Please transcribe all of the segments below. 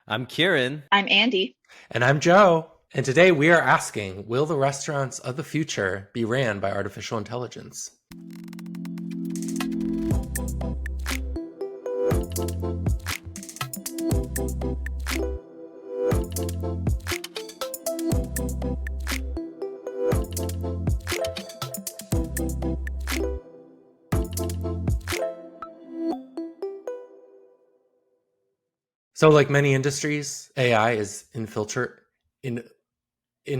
I'm Kieran. I'm Andy. And I'm Joe. And today we are asking, will the restaurants of the future be ran by artificial intelligence? So, like many industries, AI is infiltrating. What is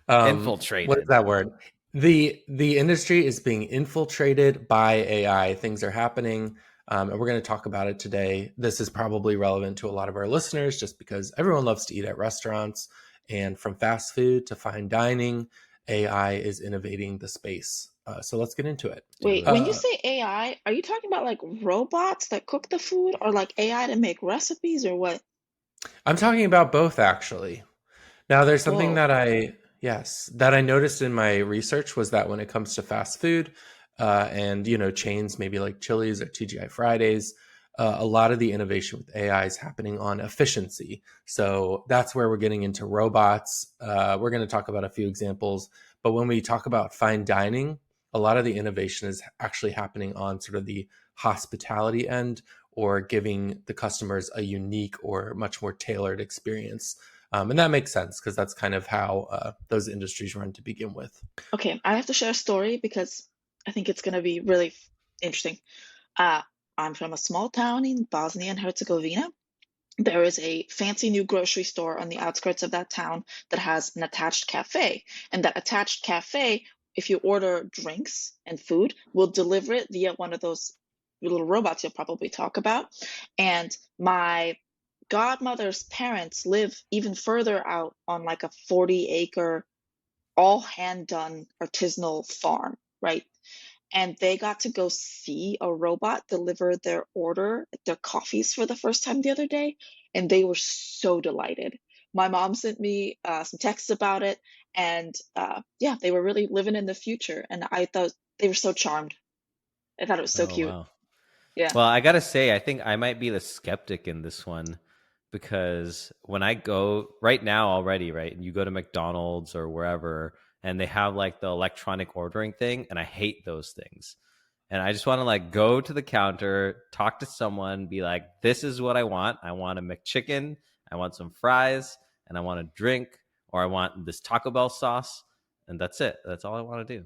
Infiltrated. that word? The industry is being infiltrated by AI. Things are happening, and we're going to talk about it today. This is probably relevant to a lot of our listeners, just because everyone loves to eat at restaurants, and from fast food to fine dining, AI is innovating the space. So let's get into it. Do Wait, it. when you say AI, are you talking about like robots that cook the food or like AI to make recipes or what? I'm talking about both, actually. Now, there's something Whoa. that I noticed in my research was that when it comes to fast food, and chains maybe like Chili's or TGI Fridays, a lot of the innovation with AI is happening on efficiency. So that's where we're getting into robots. We're going to talk about a few examples, but when we talk about fine dining, a lot of the innovation is actually happening on sort of the hospitality end, or giving the customers a unique or much more tailored experience. And that makes sense because that's kind of how those industries run to begin with. Okay, I have to share a story because I think it's gonna be really interesting. Uh, I'm from a small town in Bosnia and Herzegovina. There is a fancy new grocery store on the outskirts of that town that has an attached cafe. And that attached cafe, if you order drinks and food, will deliver it via one of those little robots you'll probably talk about. And my godmother's parents live even further out on like a 40-acre, all hand done artisanal farm, right? And they got to go see a robot deliver their coffees for the first time the other day, and they were so delighted. My mom sent me some texts about it, and yeah, they were really living in the future, and I thought they were so charmed. I thought it was so Oh, cute. wow. Yeah. Well, I gotta say, I think I might be the skeptic in this one because when I go right now already, right, and you go to McDonald's or wherever, and they have like the electronic ordering thing, and I hate those things. And I just want to like go to the counter, talk to someone, be like, this is what I want. I want a McChicken, I want some fries, and I want a drink, or I want this Taco Bell sauce, and that's it. That's all I want to do.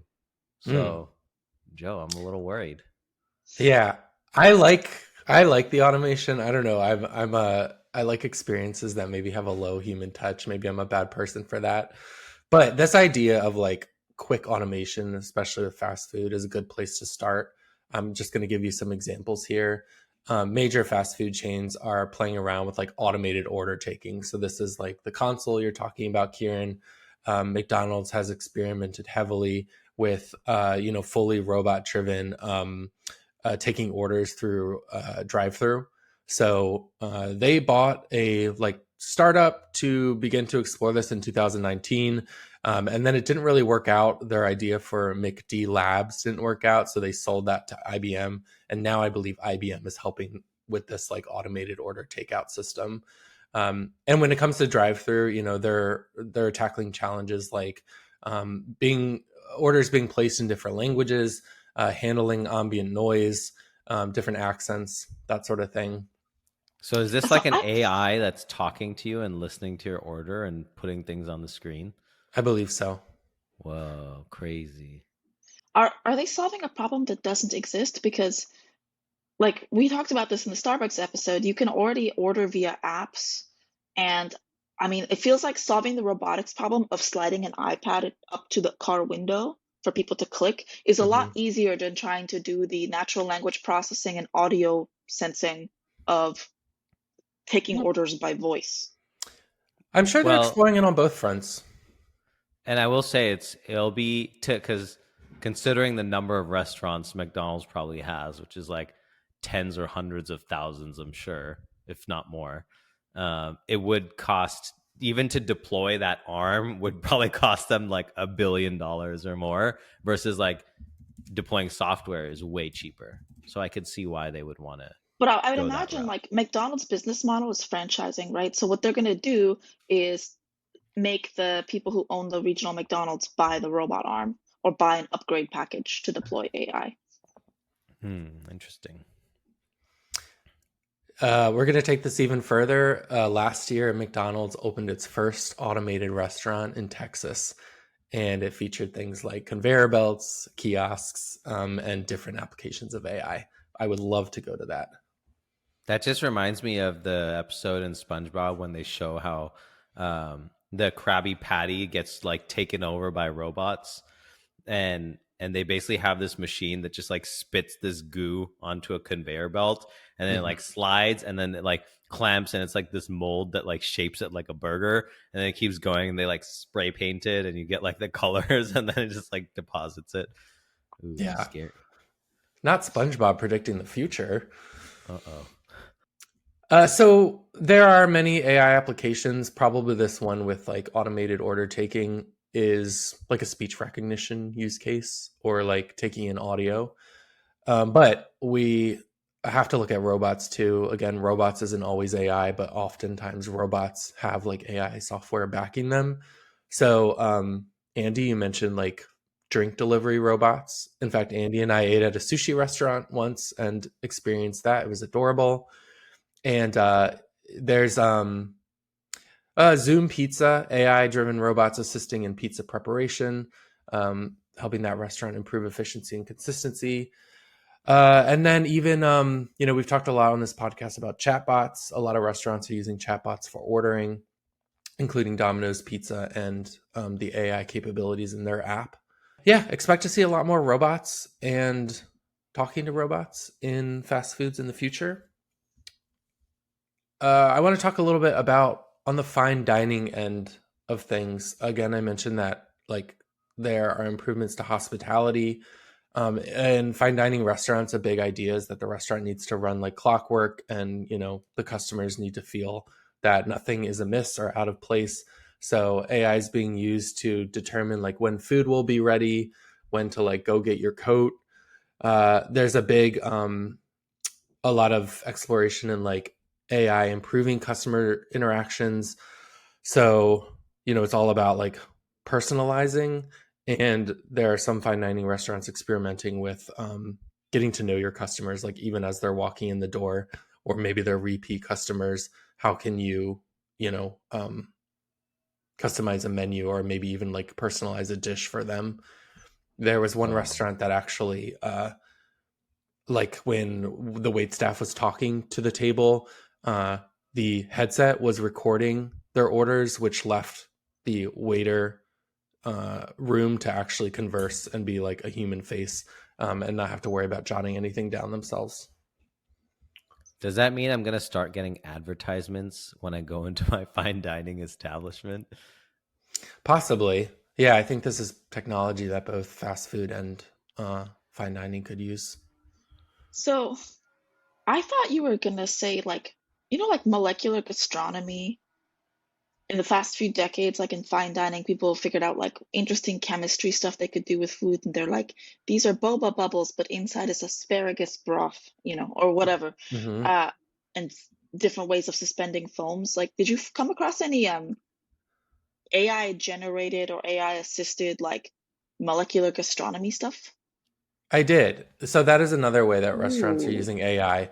Mm. So, Joe, I'm a little worried. Yeah, I like the automation. I don't know. I like experiences that maybe have a low human touch. Maybe I'm a bad person for that. But this idea of like quick automation, especially with fast food, is a good place to start. I'm just going to give you some examples here. Major fast food chains are playing around with like automated order taking. So this is like the console you're talking about, Kieran. McDonald's has experimented heavily with fully robot driven taking orders through drive-through. So they bought a like startup to begin to explore this in 2019. And then it didn't really work out. Their idea for McD Labs didn't work out, so they sold that to IBM. And now I believe IBM is helping with this like automated order takeout system. And when it comes to drive-through, they're tackling challenges like being orders being placed in different languages, handling ambient noise, different accents, that sort of thing. So is this So like an I AI that's talking to you and listening to your order and putting things on the screen? I believe so. Whoa, crazy. are they solving a problem that doesn't exist? Because like we talked about this in the Starbucks episode, you can already order via apps. And I mean, it feels like solving the robotics problem of sliding an iPad up to the car window for people to click is a lot Hmm. easier than trying to do the natural language processing and audio sensing of taking orders by voice. I'm sure they're Well, exploring it on both fronts. and I will say it'll be because considering the number of restaurants McDonald's probably has, which is like tens or hundreds of thousands, I'm sure, if not more. It would cost even to deploy that arm would probably cost them like $1 billion or more versus like deploying software is way cheaper. So I could see why they would want to But I would go that imagine route. like McDonald's business model is franchising, right? So what they're going to do is make the people who own the regional McDonald's buy the robot arm or buy an upgrade package to deploy AI. Interesting. We're going to take this even further. Last year, McDonald's opened its first automated restaurant in Texas, and it featured things like conveyor belts, kiosks, and different applications of AI. I would love to go to that. That just reminds me of the episode in SpongeBob when they show how the Krabby Patty gets like taken over by robots, and they basically have this machine that just like spits this goo onto a conveyor belt, and then it like slides, and then it like clamps, and it's like this mold that like shapes it like a burger, and then it keeps going, and they like spray paint it, and you get like the colors, and then it just like deposits it. Ooh, Yeah. scary. Not SpongeBob predicting the future. Uh-oh. So there are many AI applications. Probably this one with like automated order taking is like a speech recognition use case, or like taking in audio. But we have to look at robots too. Again, robots isn't always AI, but oftentimes robots have like AI software backing them. So, Andy, you mentioned like drink delivery robots. In fact, Andy and I ate at a sushi restaurant once and experienced that. It was adorable. And there's Zoom Pizza, AI driven robots assisting in pizza preparation, helping that restaurant improve efficiency and consistency. And then even, we've talked a lot on this podcast about chatbots. A lot of restaurants are using chatbots for ordering, including Domino's Pizza and the AI capabilities in their app. Yeah, expect to see a lot more robots and talking to robots in fast foods in the future. I want to talk a little bit about on the fine dining end of things. Again, I mentioned that like there are improvements to hospitality. And fine dining restaurants, a big idea is that the restaurant needs to run like clockwork, and the customers need to feel that nothing is amiss or out of place. So AI is being used to determine like when food will be ready, when to like go get your coat. There's a lot of exploration in like AI improving customer interactions. So, it's all about like personalizing. And there are some fine dining restaurants experimenting with getting to know your customers, like even as they're walking in the door, or maybe they're repeat customers. How can customize a menu, or maybe even like personalize a dish for them? There was one Oh, restaurant that actually like when the wait staff was talking to the table, the headset was recording their orders, which left the waiter room to actually converse and be like a human face, and not have to worry about jotting anything down themselves. does that mean I'm gonna start getting advertisements when I go into my fine dining establishment? Possibly. Yeah, I think this is technology that both fast food and fine dining could use. So I thought you were gonna say like, like molecular gastronomy. In the past few decades, like in fine dining, people figured out like interesting chemistry stuff they could do with food, and they're like, these are boba bubbles, but inside is asparagus broth, or whatever, Mm-hmm. uh, and different ways of suspending foams. Like, did you come across any AI generated or AI assisted like molecular gastronomy stuff? I did. So that is another way that restaurants are Ooh. using AI.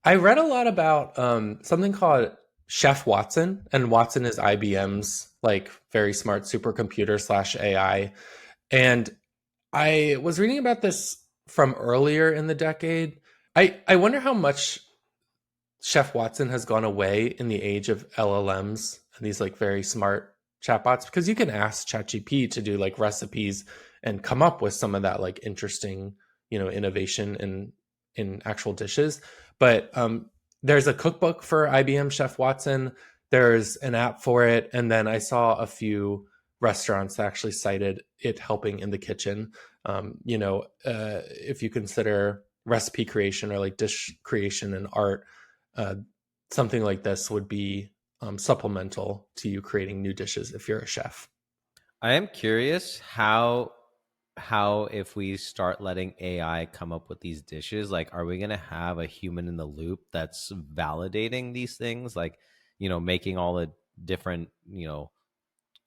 I read a lot about something called Chef Watson, and Watson is IBM's like very smart supercomputer slash AI. And I was reading about this from earlier in the decade. I wonder how much Chef Watson has gone away in the age of LLMs and these like very smart chatbots, because you can ask ChatGPT to do like recipes and come up with some of that like interesting, innovation in actual dishes. But there's a cookbook for IBM Chef Watson. There's an app for it, and then I saw a few restaurants that actually cited it helping in the kitchen. If you consider recipe creation or like dish creation and art, uh, something like this would be supplemental to you creating new dishes if you're a chef. I am curious how. how if we start letting AI come up with these dishes, like, are we going to have a human in the loop that's validating these things? Like, making all the different,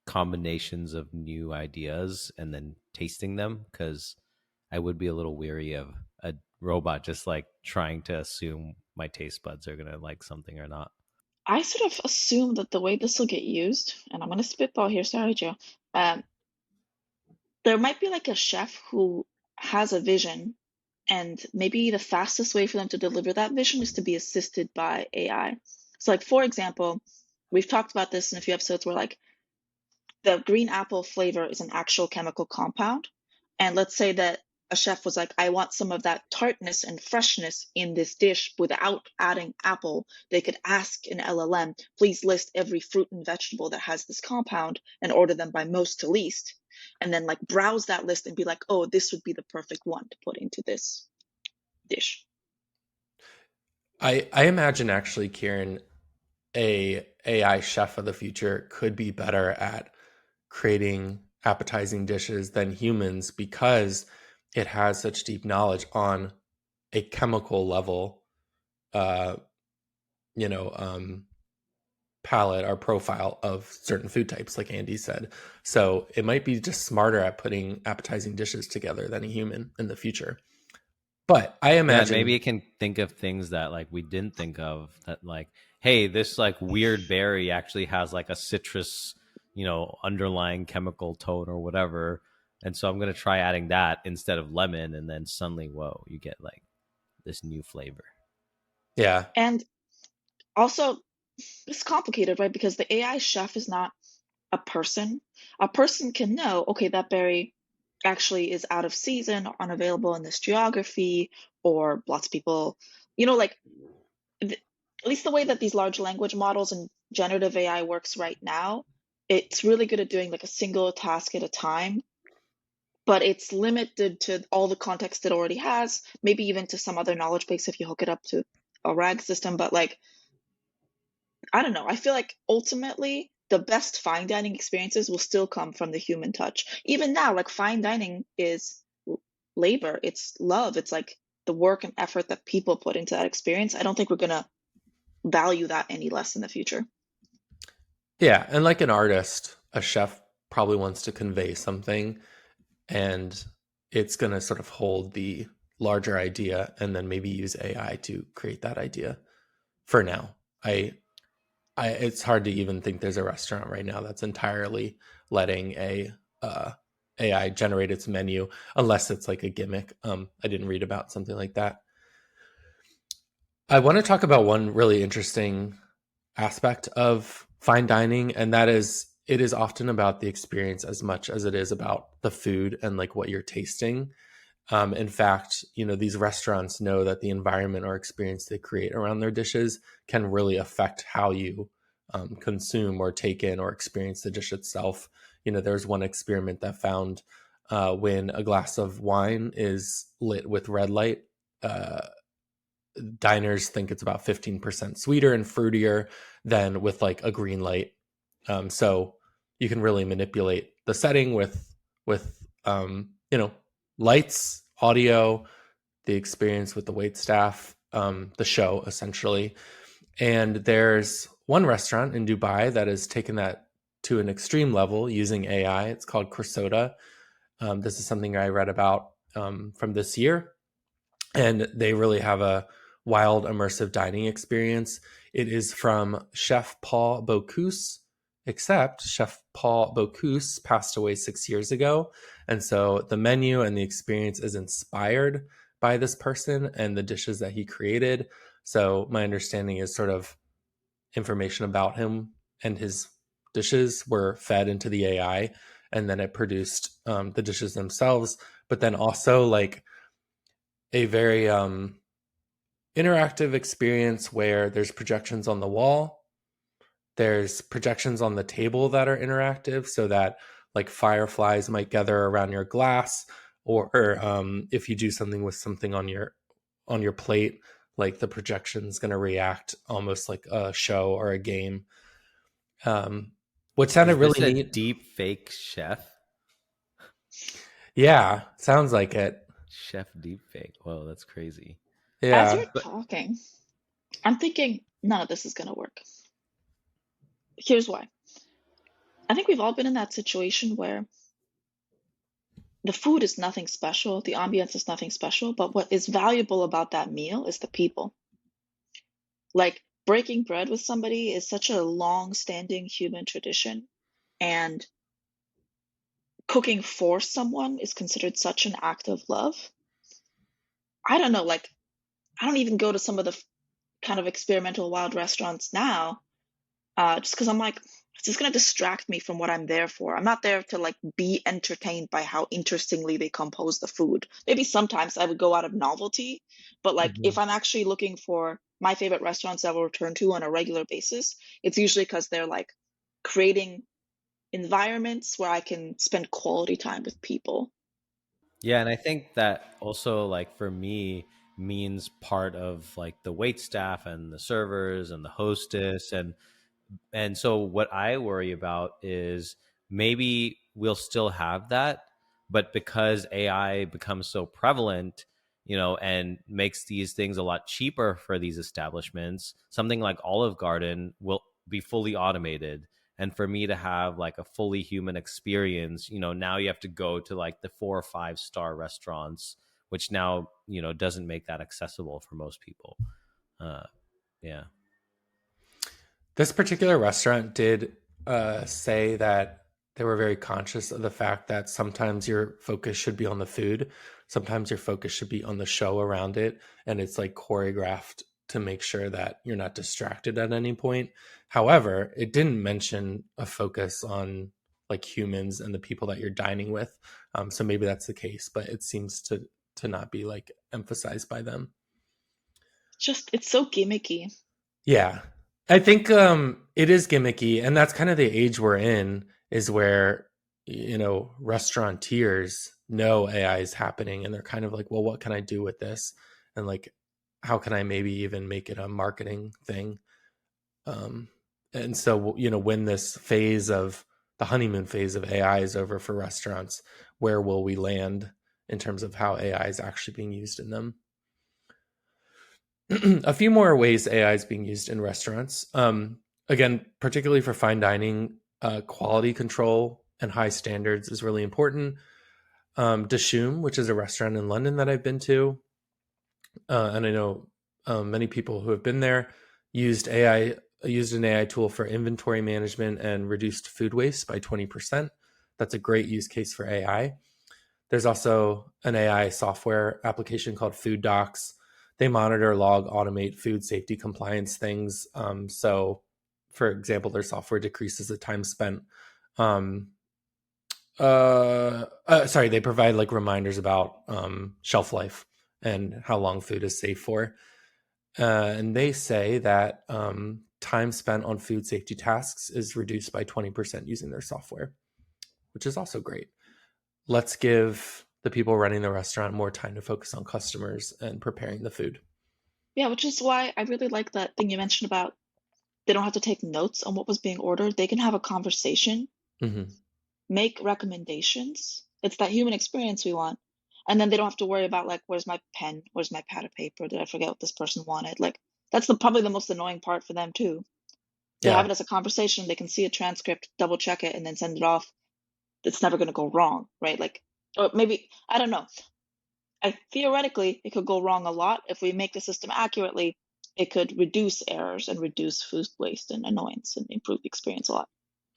combinations of new ideas and then tasting them? Because I would be a little weary of a robot just like trying to assume my taste buds are going to like something or not. I sort of assume that the way this will get used, and I'm going to spitball here, sorry, Joe. Um, there might be like a chef who has a vision, and maybe the fastest way for them to deliver that vision is to be assisted by AI. So, like, for example, we've talked about this in a few episodes where, like, the green apple flavor is an actual chemical compound. And let's say that a chef was like, I want some of that tartness and freshness in this dish without adding apple. They could ask an LLM, please list every fruit and vegetable that has this compound and order them by most to least. And then like browse that list and be like, oh, this would be the perfect one to put into this dish. I imagine actually, Kieran, a AI chef of the future could be better at creating appetizing dishes than humans because it has such deep knowledge on a chemical level, uh, you know, palette or profile of certain food types, like Andy said. So it might be just smarter at putting appetizing dishes together than a human in the future. But I Yeah, maybe imagine, it can think of things that like we didn't think of, that like, hey, this like weird berry actually has like a citrus, underlying chemical tone or whatever. And so I'm going to try adding that instead of lemon. And then suddenly, whoa, you get like this new flavor. yeah, And also, it's complicated, right? Because the AI chef is not a person. A person can know, okay, that berry actually is out of season or unavailable in this geography, or lots of people, like at least the way that these large language models and generative AI works right now, it's really good at doing like a single task at a time, but it's limited to all the context it already has, maybe even to some other knowledge base if you hook it up to a RAG system. But like, I don't know. I feel like ultimately the best fine dining experiences will still come from the human touch. Even now, like fine dining is labor, it's love, it's like the work and effort that people put into that experience. I don't think we're gonna value that any less in the future. yeah. And like an artist, a chef probably wants to convey something, and it's going to sort of hold the larger idea and then maybe use AI to create that idea. For now, it's hard to even think there's a restaurant right now that's entirely letting uh, AI generate its menu, unless it's like a gimmick. I didn't read about something like that. I want to talk about one really interesting aspect of fine dining, and that is it is often about the experience as much as it is about the food and like what you're tasting. In fact, these restaurants know that the environment or experience they create around their dishes can really affect how you consume or take in or experience the dish itself. There's one experiment that found when a glass of wine is lit with red light, uh, diners think it's about 15% sweeter and fruitier than with like a green light. So you can really manipulate the setting with lights, audio, the experience with the wait staff, the show essentially. And there's one restaurant in Dubai that has taken that to an extreme level using AI. It's called Cresota. This is something I read about from this year, and they really have a wild immersive dining experience. It is from Chef Paul Bocuse, except Chef Paul Bocuse passed away 6 years ago. And so the menu and the experience is inspired by this person and the dishes that he created. So my understanding is sort of information about him and his dishes were fed into the AI, and then it produced the dishes themselves. But then also like a very interactive experience where there's projections on the wall, there's projections on the table that are interactive, so that like fireflies might gather around your glass, or if you do something with something on your plate, like the projection's going to react almost like a show or a game. um, what sounded Is this really a neat. deep fake chef? Yeah, sounds like it. Chef deepfake. Whoa, that's crazy. As Yeah. you're talking, I'm thinking none of this is going to work. Here's why. I think we've all been in that situation where the food is nothing special, the ambience is nothing special, but what is valuable about that meal is the people. Like breaking bread with somebody is such a long-standing human tradition, and cooking for someone is considered such an act of love. I don't know, like I don't even go to some of the kind of experimental wild restaurants now, just because I'm like, it's just gonna distract me from what I'm there for. I'm not there to like be entertained by how interestingly they compose the food. Maybe sometimes I would go out of novelty, but like Mhm. if I'm actually looking for my favorite restaurants I will return to on a regular basis, it's usually because they're like creating environments where I can spend quality time with people. Yeah, and I think that also like for me means part of like the wait staff and the servers and the hostess and so what I worry about is maybe we'll still have that, but because AI becomes so prevalent, and makes these things a lot cheaper for these establishments, something like Olive Garden will be fully automated. And for me to have like a fully human experience, now you have to go to like the 4 or 5 star restaurants, which now, doesn't make that accessible for most people. Uh, yeah. This particular restaurant did say that they were very conscious of the fact that sometimes your focus should be on the food, sometimes your focus should be on the show around it, and it's like choreographed to make sure that you're not distracted at any point. However, it didn't mention a focus on like humans and the people that you're dining with. So maybe that's the case, but it seems to not be like emphasized by them. Just it's so gimmicky. Yeah. I think it is gimmicky, and that's kind of the age we're in, is where restaurateurs know AI is happening and they're kind of like, well, what can I do with this? And like, how can I maybe even make it a marketing thing? Um and so when this phase of the honeymoon phase of AI is over for restaurants, where will we land in terms of how AI is actually being used in them? A few more ways AI is being used in restaurants. Again, particularly for fine dining, quality control and high standards is really important. Dishoom, which is a restaurant in London that I've been to, and I know many people who have been there, used an AI tool for inventory management and reduced food waste by 20%. That's a great use case for AI. There's also an AI software application called Food Docs. They monitor, log, automate food safety compliance things. So, for example, their software decreases the time spent. Um, Sorry, they provide like reminders about shelf life and how long food is safe for. And they say that time spent on food safety tasks is reduced by 20% using their software, which is also great. Let's give the people running the restaurant more time to focus on customers and preparing the food. Yeah, which is why I really like that thing you mentioned about they don't have to take notes on what was being ordered. They can have a conversation, Mm-hmm. make recommendations. It's that human experience we want. And then they don't have to worry about like, where's my pen? Where's my pad of paper? Did I forget what this person wanted? Like that's probably the most annoying part for them too. They have Yeah. it as a conversation, they can see a transcript, double check it, and then send it off. It's never gonna go wrong, right? Like or maybe I don't know. Theoretically, it could go wrong a lot. If we make the system accurately, it could reduce errors and reduce food waste and annoyance and improve the experience a lot.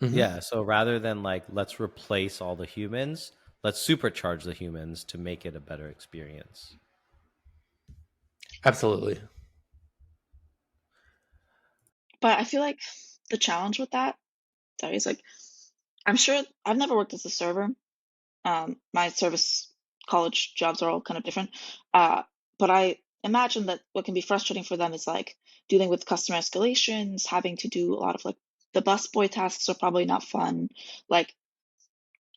Mm-hmm. Yeah, so rather than like let's replace all the humans, let's supercharge the humans to make it a better experience. Absolutely. But I feel like the challenge with that, sorry, is like I'm sure I've never worked as a server. My service college jobs are all kind of different. Uh, but I imagine that what can be frustrating for them is like dealing with customer escalations, having to do a lot of like the busboy tasks are probably not fun. Like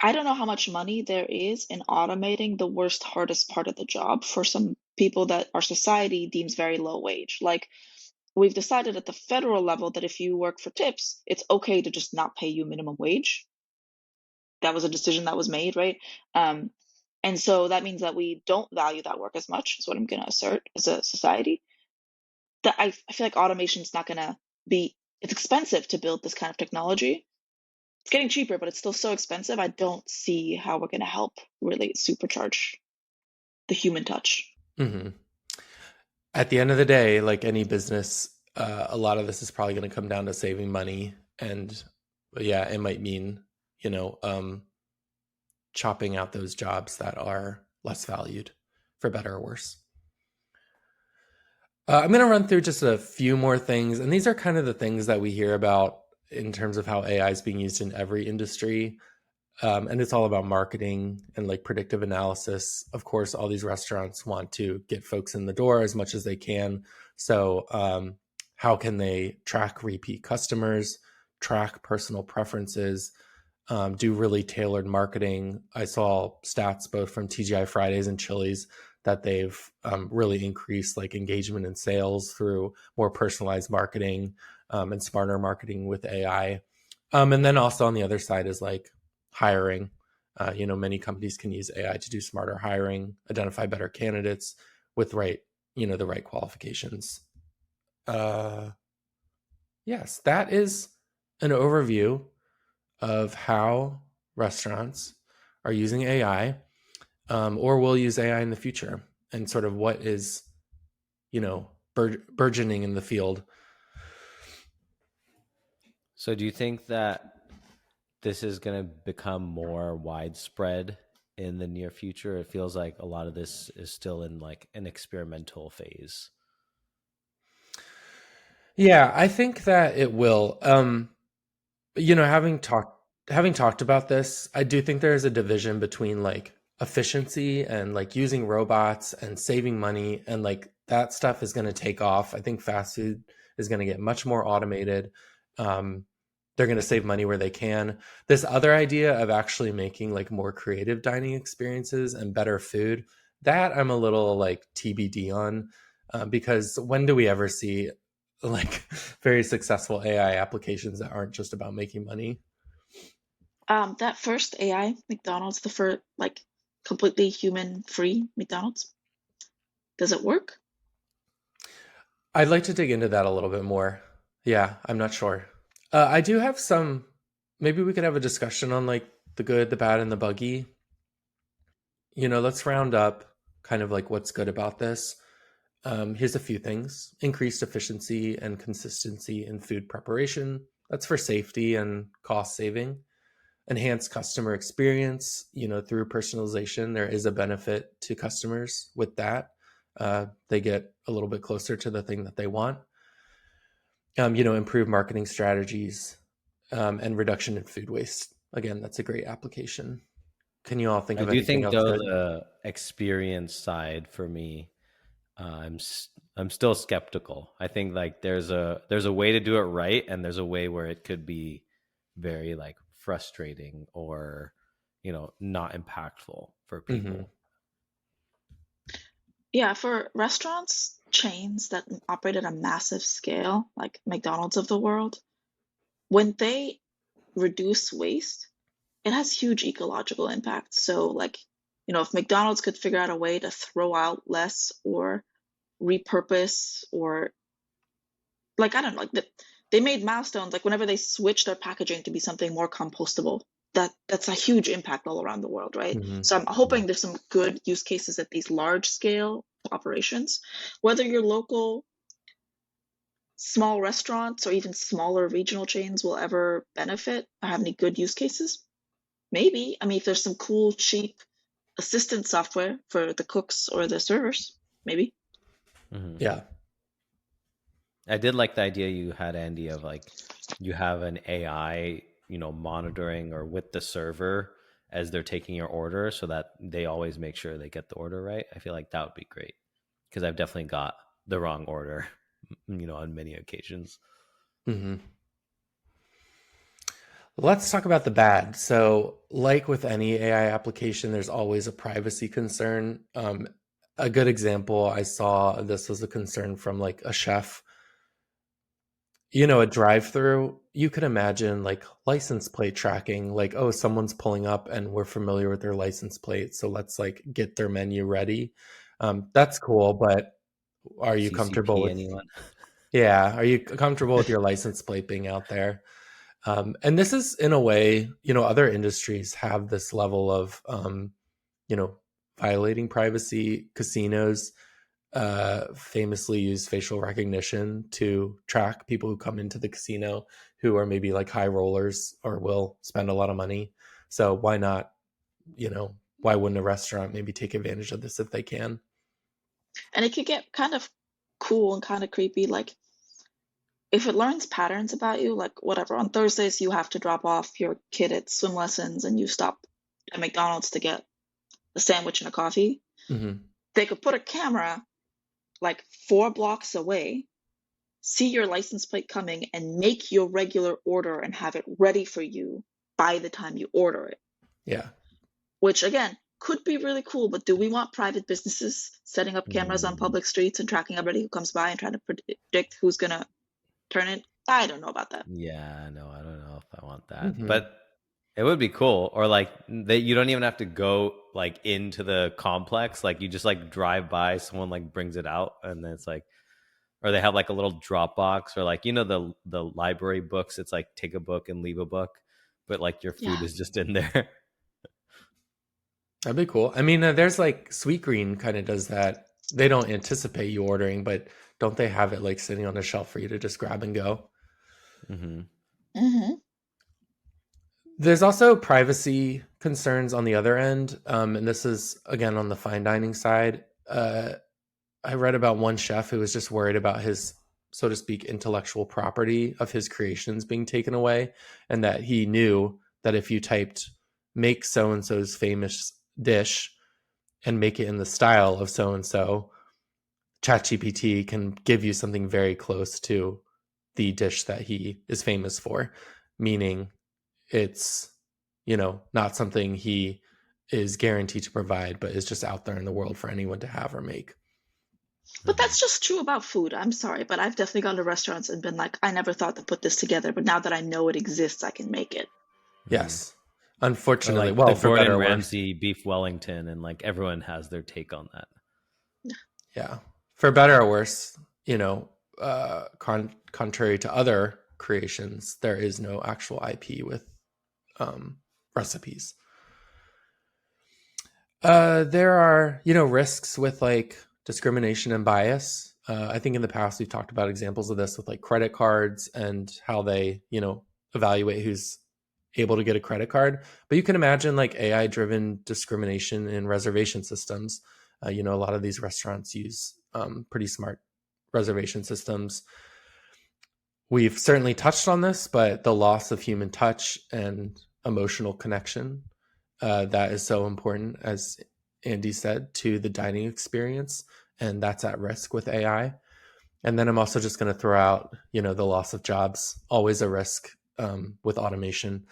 I don't know how much money there is in automating the worst, hardest part of the job for some people that our society deems very low wage. Like we've decided at the federal level that if you work for tips, it's okay to just not pay you minimum wage. That was a decision that was made, right? Um, And so that means that we don't value that work as much, is what I'm going to assert as a society. That I feel like automation is not going to be, it's expensive to build this kind of technology. It's getting cheaper, but it's still so expensive. I don't see how we're going to help really supercharge the human touch. Mm-hmm. At the end of the day, like any business, a lot of this is probably going to come down to saving money. And yeah, it might mean, you know, chopping out those jobs that are less valued, for better or worse. I'm going to run through just a few more things. And these are kind of the things that we hear about in terms of how AI is being used in every industry. And it's all about marketing and like predictive analysis. Of course, all these restaurants want to get folks in the door as much as they can. So, how can they track repeat customers, track personal preferences, do really tailored marketing? I saw stats both from TGI Fridays and Chili's that they've really increased like engagement and sales through more personalized marketing and smarter marketing with AI. And then also on the other side is like hiring. You know, many companies can use AI to do smarter hiring, identify better candidates with the right qualifications. Yes, that is an overview of how restaurants are using AI, or will use AI in the future, and sort of what is, burgeoning in the field. So do you think that this is going to become more widespread in the near future? It feels like a lot of this is still in like an experimental phase. Yeah, I think that it will. You know, having talked about this, I do think there is a division between like efficiency and like using robots and saving money, and like that stuff is going to take off. I think fast food is going to get much more automated. Um, they're going to save money where they can. This other idea of actually making like more creative dining experiences and better food, that I'm a little like TBD on, because when do we ever see like very successful AI applications that aren't just about making money? That first AI McDonald's, the first like completely human-free McDonald's, does it work? I'd like to dig into that a little bit more. Yeah, I'm not sure. I do have some. Maybe we could have a discussion on like the good, the bad, and the buggy. You know, let's round up kind of like what's good about this. Here's a few things: increased efficiency and consistency in food preparation. That's for safety and cost saving. Enhanced customer experience, through personalization. There is a benefit to customers with that. They get a little bit closer to the thing that they want. Improve marketing strategies, and reduction in food waste. Again, that's a great application. Can you all think I of do anything think else though good? the experience side for me, I'm still skeptical. I think like there's a way to do it right, and there's a way where it could be very like frustrating or not impactful for Mm-hmm. people. Yeah, for restaurants, chains that operate at a massive scale, like McDonald's of the world, when they reduce waste, it has huge ecological impact. So, like, if McDonald's could figure out a way to throw out less or repurpose or like I don't know, like they made milestones like whenever they switch their packaging to be something more compostable. That's a huge impact all around the world, right? Mm-hmm. So I'm hoping there's some good use cases at these large scale operations, whether you're local, small restaurants, or even smaller regional chains will ever benefit or have any good use cases. Maybe. I mean, if there's some cool, cheap assistant software for the cooks or the servers, maybe. Hmm. Yeah. I did like the idea you had, Andy, of like you have an AI, monitoring or with the server as they're taking your order so that they always make sure they get the order right. I feel like that would be great because I've definitely got the wrong order, on many occasions. Mm-hmm. Let's talk about the bad. So, like with any AI application, there's always a privacy concern. A good example I saw, this was a concern from like a chef. a drive-through, you could imagine like license plate tracking, like, oh, someone's pulling up and we're familiar with their license plate, so let's like get their menu ready. That's cool, but are you comfortable CCP, with, anyone? yeah, are you comfortable with your license plate being out there? And this is in a way, other industries have this level of, you know, violating privacy. Casinos famously use facial recognition to track people who come into the casino who are maybe like high rollers or will spend a lot of money. So why not, why wouldn't a restaurant maybe take advantage of this if they can? And it could get kind of cool and kind of creepy. Like if it learns patterns about you, like whatever, on Thursdays you have to drop off your kid at swim lessons and you stop at McDonald's to get a sandwich and a coffee. Mm-hmm. They could put a camera like 4 blocks away, see your license plate coming, and make your regular order and have it ready for you by the time you order it. Yeah. Which again could be really cool, but do we want private businesses setting up cameras on Mm, public streets and tracking everybody who comes by and trying to predict who's gonna turn it? I don't know about that. yeah, no, I don't know if I want that, Mm-hmm. but it would be cool. Or like you don't even have to go like into the complex. Like you just like drive by, someone like brings it out, and then it's like, or they have like a little drop box, or like the library books. It's like take a book and leave a book, but like your food Yeah. is just in there. That'd be cool. I mean, there's like Sweetgreen kind of does that. They don't anticipate you ordering, but don't they have it like sitting on a shelf for you to just grab and go? Mm-hmm. Mm-hmm. There's also privacy concerns on the other end. And this is, again, on the fine dining side. I read about one chef who was just worried about his, so to speak, intellectual property of his creations being taken away. And that he knew that if you typed, make so and so's famous dish and make it in the style of so and so, ChatGPT can give you something very close to the dish that he is famous for, meaning it's, not something he is guaranteed to provide, but is just out there in the world for anyone to have or make. But Mm-hmm. that's just true about food. I'm sorry, but I've definitely gone to restaurants and been like, I never thought to put this together, but now that I know it exists, I can make it. Mm-hmm. Yes. Or Unfortunately, like the well, for better Gordon or worse. Ramsay beef Wellington, and like everyone has their take on that. Yeah. For better or worse, contrary to other creations, there is no actual IP with recipes. There are, risks with like discrimination and bias. I think in the past we've talked about examples of this with like credit cards and how they, evaluate who's able to get a credit card. But you can imagine like AI driven discrimination in reservation systems. A lot of these restaurants use pretty smart reservation systems. We've certainly touched on this, but the loss of human touch and emotional connection, that is so important, as Andy said, to the dining experience. And that's at risk with AI. And then I'm also just going to throw out, the loss of jobs, always a risk with automation,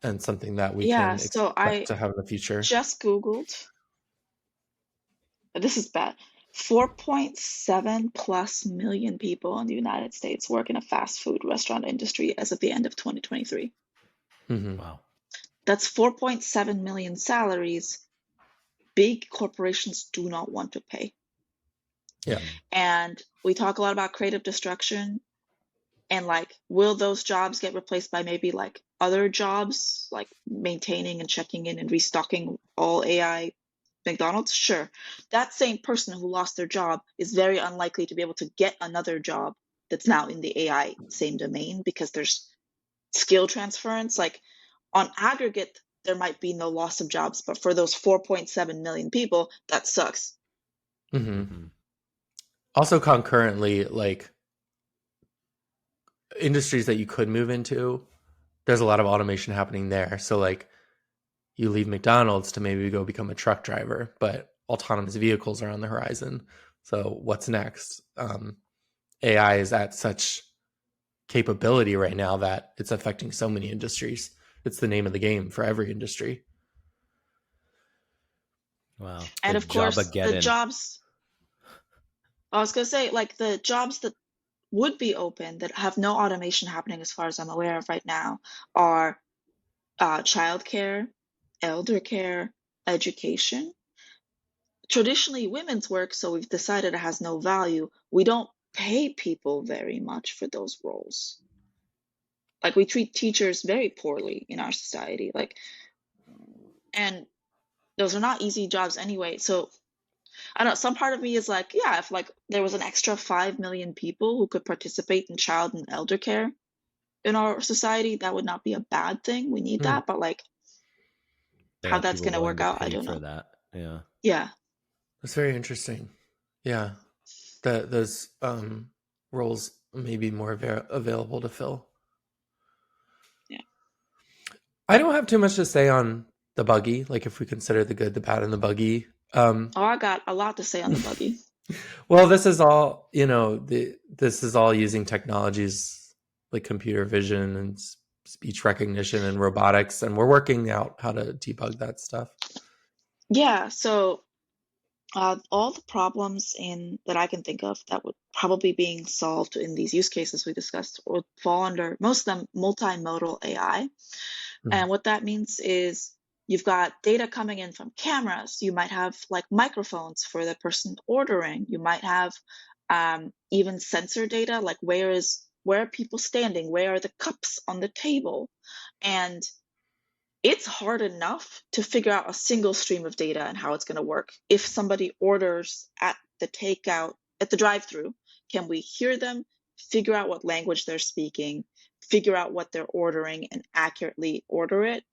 and something that we Yeah, can so expect I to have in the future. just Googled, this is bad. 4.7 plus million people in the United States work in a fast food restaurant industry as of the end of 2023. Mm-hmm. Wow. That's 4.7 million salaries big corporations do not want to pay. Yeah. And we talk a lot about creative destruction and like, will those jobs get replaced by maybe like other jobs, like maintaining and checking in and restocking all AI McDonald's? Sure. That same person who lost their job is very unlikely to be able to get another job that's now in the AI same domain because there's skill transference. Like on aggregate, there might be no loss of jobs, but for those 4.7 million people, that sucks. Mm-hmm. Mm-hmm. Also, concurrently, like industries that you could move into, there's a lot of automation happening there. So, like, you leave McDonald's to maybe go become a truck driver, but autonomous vehicles are on the horizon. So, what's next? AI is at such capability right now that it's affecting so many industries. It's the name of the game for every industry. Wow. And The of course, the Jobageddon. jobs, I was going to say, like the jobs that would be open that have no automation happening as far as I'm aware of right now are childcare, elder care, education. Traditionally women's work, so we've decided it has no value. We don't pay people very much for those roles. Like we treat teachers very poorly in our society. Like, and those are not easy jobs anyway. So I don't know, some part of me is like, yeah, if like there was an extra 5 million people who could participate in child and elder care in our society, that would not be a bad thing. We need Hmm. that, but like how Yeah, that's people gonna willing work to out, I pay don't for know. that. Yeah. Yeah. That's very interesting. Yeah, that those roles may be more available to fill. Yeah. I don't have too much to say on the buggy. Like if we consider the good, the bad, and the buggy. Oh, I got a lot to say on the buggy. Well, this is all this is all using technologies like computer vision and speech recognition and robotics, and we're working out how to debug that stuff. Yeah, so all the problems in that I can think of that would probably being solved in these use cases we discussed would fall under most of them multimodal AI. Hmm. And what that means is you've got data coming in from cameras. You might have like microphones for the person ordering. You might have even sensor data, like where are people standing? Where are the cups on the table? And it's hard enough to figure out a single stream of data and how it's going to work. If somebody orders at the takeout, at the drive through, can we hear them, figure out what language they're speaking, figure out what they're ordering, and accurately order it?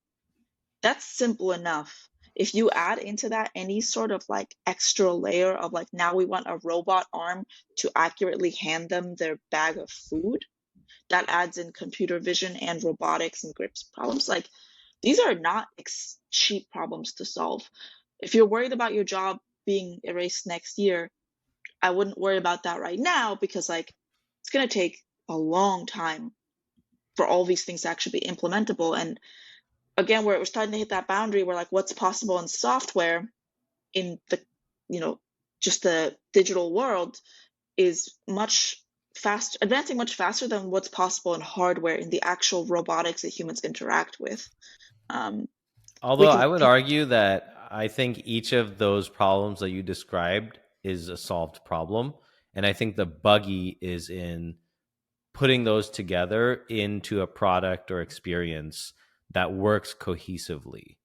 That's simple enough. If you add into that any sort of like extra layer of like, now we want a robot arm to accurately hand them their bag of food, that adds in computer vision and robotics and grips problems. Like these are not cheap problems to solve. If you're worried about your job being erased next year, I wouldn't worry about that right now because like it's going to take a long time for all these things to actually be implementable. And again, we're starting to hit that boundary where like what's possible in software in the, you know, just the digital world is much fast advancing much faster than what's possible in hardware in the actual robotics that humans interact with. We Although can I would argue that I think each of those problems that you described is a solved problem. And I think the buggy is in putting those together into a product or experience that works cohesively.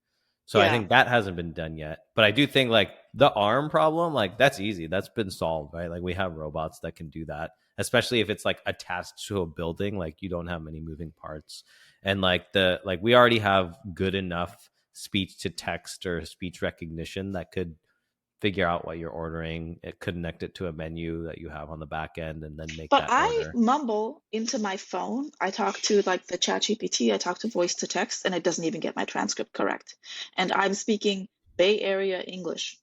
So I yeah, think that hasn't been done yet. But I do think like the arm problem, like that's easy. That's been solved, right? Like we have robots that can do that, especially if it's like attached to a building, like you don't have many moving parts. And like we already have good enough speech to text or speech recognition that could figure out what you're ordering, it connect it to a menu that you have on the back end and then make but that I order. mumble into my phone. I talk to like the chat GPT, I talk to voice to text, and it doesn't even get my transcript correct. And I'm speaking Bay Area English.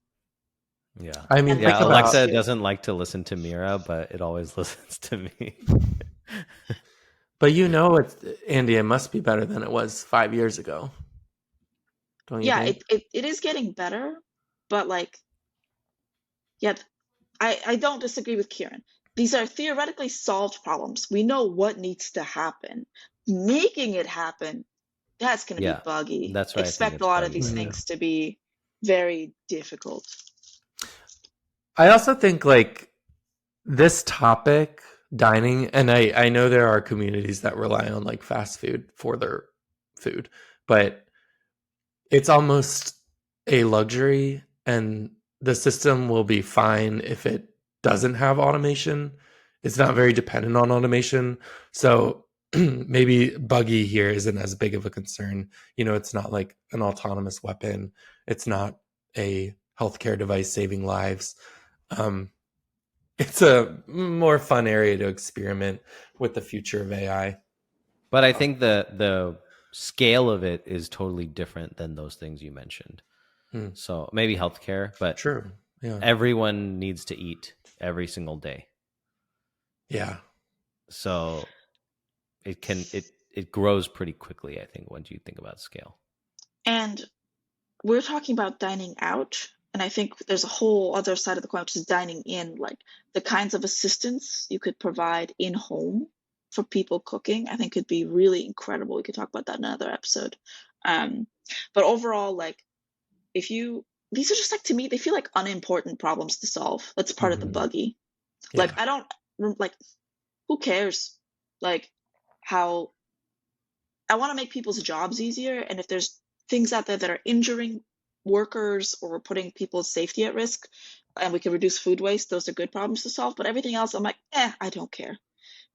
Yeah. I mean, And think Yeah, that works about, Alexa too. doesn't like to listen to Mira, but it always listens to me. but it's Andy. It must be better than it was 5 years ago, don't you Yeah, think? it is getting better, but like, yeah, I don't disagree with Kieran. These are theoretically solved problems. We know what needs to happen. Making it happen, that's going to be Yeah, buggy. that's why I think Expect a it's lot of buggy these right Hmm. now. things to be very difficult. I also think like this topic, dining, and I know there are communities that rely on like fast food for their food, but it's almost a luxury, and the system will be fine if it doesn't have automation. It's not very dependent on automation. So maybe buggy here isn't as big of a concern. It's not like an autonomous weapon. It's not a healthcare device saving lives. Um, it's a more fun area to experiment with the future of AI. But I think the scale of it is totally different than those things you mentioned. Hmm. So maybe healthcare, but True. Yeah. everyone needs to eat every single day. Yeah. So it grows pretty quickly, I think, once you think about scale. And we're talking about dining out. and I think there's a whole other side of the coin, which is dining in, like the kinds of assistance you could provide in home for people cooking, I think could be really incredible. We could talk about that in another episode. But overall, like these are just like, to me, they feel like unimportant problems to solve. That's part of the buggy. Like Yeah. I don't like, who cares? Like how I want to make people's jobs easier, and if there's things out there that are injuring workers or putting people's safety at risk, and we can reduce food waste, those are good problems to solve. But everything else, I'm like, I don't care.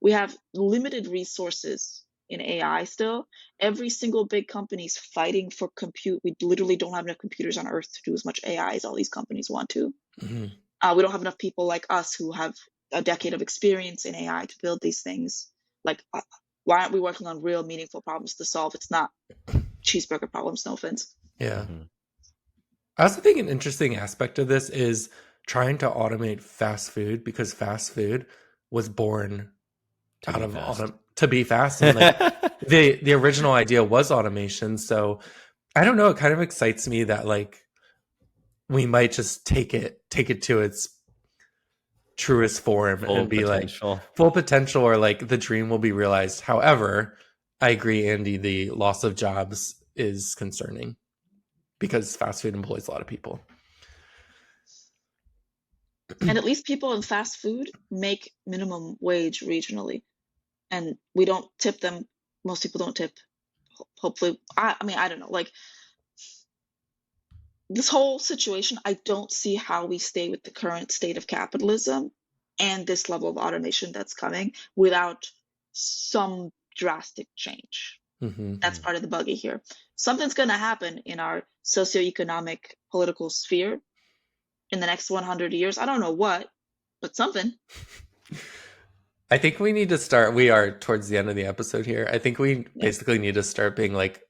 We have limited resources in AI still. Every single big company's fighting for compute. We literally don't have enough computers on Earth to do as much AI as all these companies want to. We don't have enough people like us who have a decade of experience in AI to build these things. Like, why aren't we working on real meaningful problems to solve? It's not cheeseburger problems, no offense. Yeah. I also think an interesting aspect of this is trying to automate fast food, because fast food was born out of to be fast, and like the original idea was automation. So I don't know, it kind of excites me that like we might just take it to its truest form Full and be potential. like full potential, or like the dream will be realized. However, I agree, Andy, the loss of jobs is concerning because fast food employs a lot of people. And at least people in fast food make minimum wage regionally, and we don't tip them. Most people don't tip. Hopefully, I mean, I don't know. Like, this whole situation, I don't see how we stay with the current state of capitalism and this level of automation that's coming without some drastic change. That's part of the buggy here. Something's going to happen in our socioeconomic political sphere in the next 100 years. I don't know what, but something. I think we need to start. We are towards the end of the episode here. I think we basically need to start being like,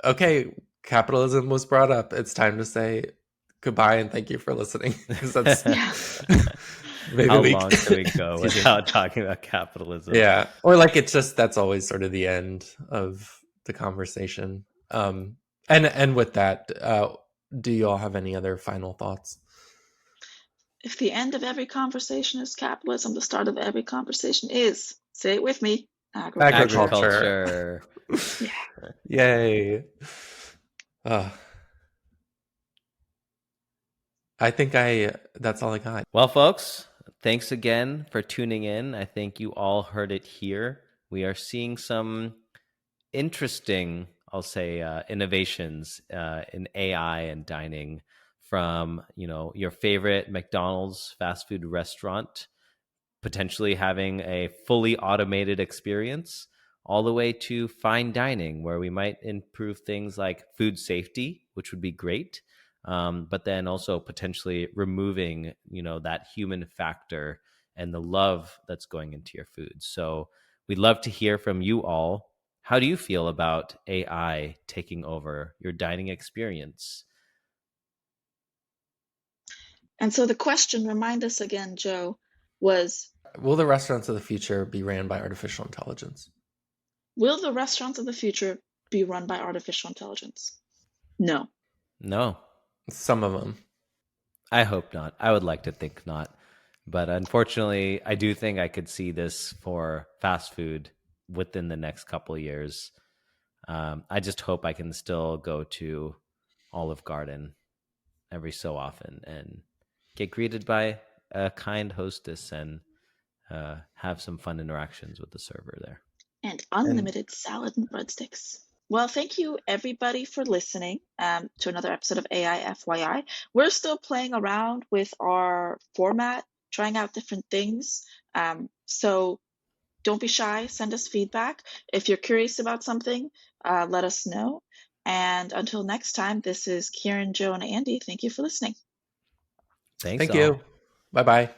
okay, capitalism was brought up. It's time to say goodbye and thank you for listening. Because that's maybe how long can we go without talking about capitalism? Yeah, or like it's just that's always sort of the end of the conversation. And with that, do you all have any other final thoughts? If the end of every conversation is capitalism, the start of every conversation is, say it with me, agriculture. Yeah. Yay. I think that's all I got. Well, folks, thanks again for tuning in. I think you all heard it here. We are seeing some interesting, I'll say, innovations in AI and dining, from your favorite McDonald's fast food restaurant potentially having a fully automated experience, all the way to fine dining, where we might improve things like food safety, which would be great, but then also potentially removing that human factor and the love that's going into your food. So we'd love to hear from you all. How do you feel about AI taking over your dining experience? And so the question, remind us again, Joe, was, will the restaurants of the future be ran by artificial intelligence? Will the restaurants of the future be run by artificial intelligence? No. No. Some of them. I hope not. I would like to think not. But unfortunately, I do think I could see this for fast food within the next couple of years. I just hope I can still go to Olive Garden every so often and get greeted by a kind hostess and have some fun interactions with the server there. And unlimited salad and breadsticks. Well, thank you everybody for listening to another episode of AI FYI. We're still playing around with our format, trying out different things. So don't be shy, send us feedback. If you're curious about something, let us know. And until next time, this is Kieran, Joe, and Andy. Thank you for listening. Thanks. Thank you. Bye-bye.